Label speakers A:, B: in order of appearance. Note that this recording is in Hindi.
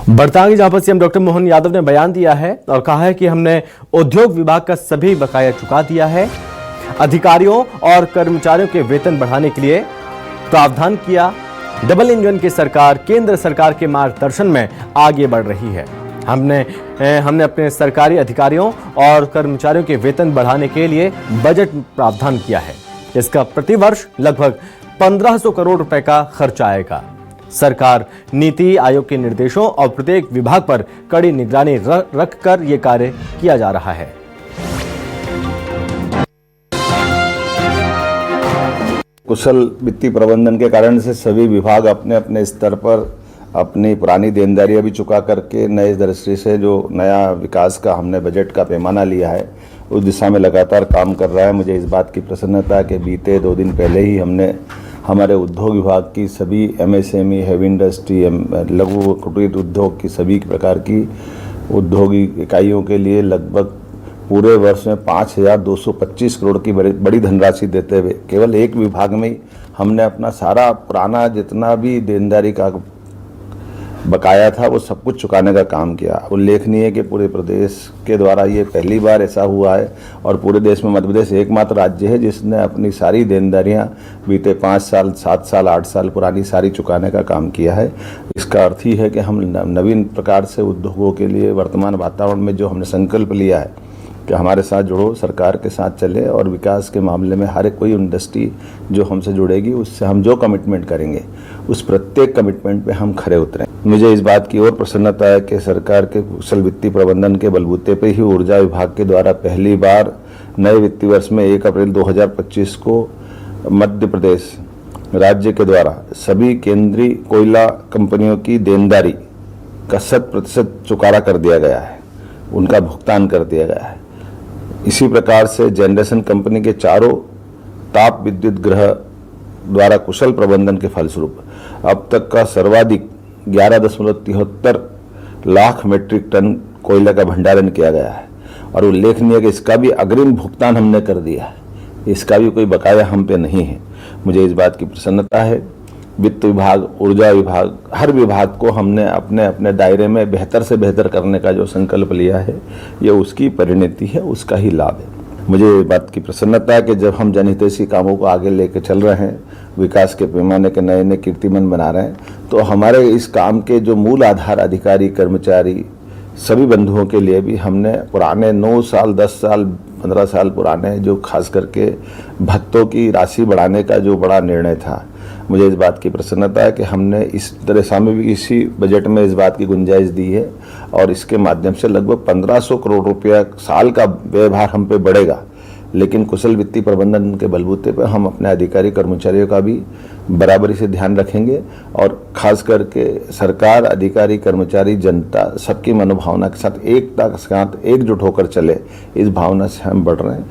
A: बड़तांगी जनपद सीएम डॉक्टर मोहन यादव ने बयान दिया है और कहा है कि हमने उद्योग विभाग का सभी बकाया चुका दिया है। अधिकारियों और कर्मचारियों के वेतन बढ़ाने के लिए प्रावधान किया। डबल इंजन की सरकार केंद्र सरकार के मार्गदर्शन में आगे बढ़ रही है। हमने अपने सरकारी अधिकारियों और कर्मचारियों के वेतन बढ़ाने के लिए बजट प्रावधान किया है। इसका प्रतिवर्ष लगभग 1500 करोड़ रुपए का खर्च आएगा। सरकार नीति आयोग के निर्देशों और प्रत्येक विभाग पर कड़ी निगरानी रखकर यह कार्य किया जा रहा है।
B: कुशल वित्तीय प्रबंधन के कारण से सभी विभाग अपने अपने स्तर पर अपनी पुरानी देनदारियां भी चुका करके नए दृष्टि से जो नया विकास का हमने बजट का पैमाना लिया है उस दिशा में लगातार काम कर रहा है। मुझे इस बात की प्रसन्नता है कि बीते 2 दिन पहले ही हमने हमारे उद्योग विभाग की सभी एमएसएमई, हैवी इंडस्ट्री, लघु कुटीर उद्योग की सभी प्रकार की औद्योगिक इकाइयों के लिए लगभग पूरे वर्ष में 5225 करोड़ की बड़ी धनराशि देते हुए केवल एक विभाग में ही हमने अपना सारा पुराना जितना भी देनदारी का बकाया था वो सब कुछ चुकाने का काम किया। उल्लेखनीय है कि पूरे प्रदेश के द्वारा ये पहली बार ऐसा हुआ है और पूरे देश में मध्य प्रदेश एकमात्र राज्य है जिसने अपनी सारी देनदारियां बीते 5 साल, 7 साल, 8 साल पुरानी सारी चुकाने का काम किया है। इसका अर्थ ही है कि हम नवीन प्रकार से उद्योगों के लिए वर्तमान वातावरण में जो हमने संकल्प लिया है कि हमारे साथ जुड़ो, सरकार के साथ चले और विकास के मामले में हर कोई इंडस्ट्री जो हमसे जुड़ेगी उससे हम जो कमिटमेंट करेंगे उस प्रत्येक कमिटमेंट पे हम खरे उतरें। मुझे इस बात की और प्रसन्नता है कि सरकार के कुशल वित्तीय प्रबंधन के बलबूते पे ही ऊर्जा विभाग के द्वारा पहली बार नए वित्तीय वर्ष में 1 अप्रैल 2025 को मध्य प्रदेश राज्य के द्वारा सभी केंद्रीय कोयला कंपनियों की देनदारी का 100% चुकारा कर दिया गया है, उनका भुगतान कर दिया गया है। इसी प्रकार से जनरेशन कंपनी के चारों ताप विद्युत गृह द्वारा कुशल प्रबंधन के फलस्वरूप अब तक का सर्वाधिक 11.73 लाख मीट्रिक टन कोयला का भंडारण किया गया है और उल्लेखनीय है कि इसका भी अग्रिम भुगतान हमने कर दिया है। इसका भी कोई बकाया हम पे नहीं है। मुझे इस बात की प्रसन्नता है। वित्त विभाग, ऊर्जा विभाग, हर विभाग को हमने अपने अपने दायरे में बेहतर से बेहतर करने का जो संकल्प लिया है ये उसकी परिणति है, उसका ही लाभ है। मुझे बात की प्रसन्नता है कि जब हम जनहितैषी कामों को आगे लेकर चल रहे हैं, विकास के पैमाने के नए नए कीर्तिमान बना रहे हैं, तो हमारे इस काम के जो मूल आधार अधिकारी, कर्मचारी, सभी बंधुओं के लिए भी हमने पुराने 9 साल, 10 साल, 15 साल पुराने जो खास करके भत्तों की राशि बढ़ाने का जो बड़ा निर्णय था, मुझे इस बात की प्रसन्नता है कि हमने इस तरह में भी इसी बजट में इस बात की गुंजाइश दी है और इसके माध्यम से लगभग 1500 करोड़ रुपया साल का व्यवहार हम पे बढ़ेगा। लेकिन कुशल वित्तीय प्रबंधन के बलबूते पर हम अपने अधिकारी कर्मचारियों का भी बराबरी से ध्यान रखेंगे और खास करके सरकार, अधिकारी, कर्मचारी, जनता सबकी मनोभावना के साथ एकता के साथ एकजुट होकर चले, इस भावना से हम बढ़ रहे हैं।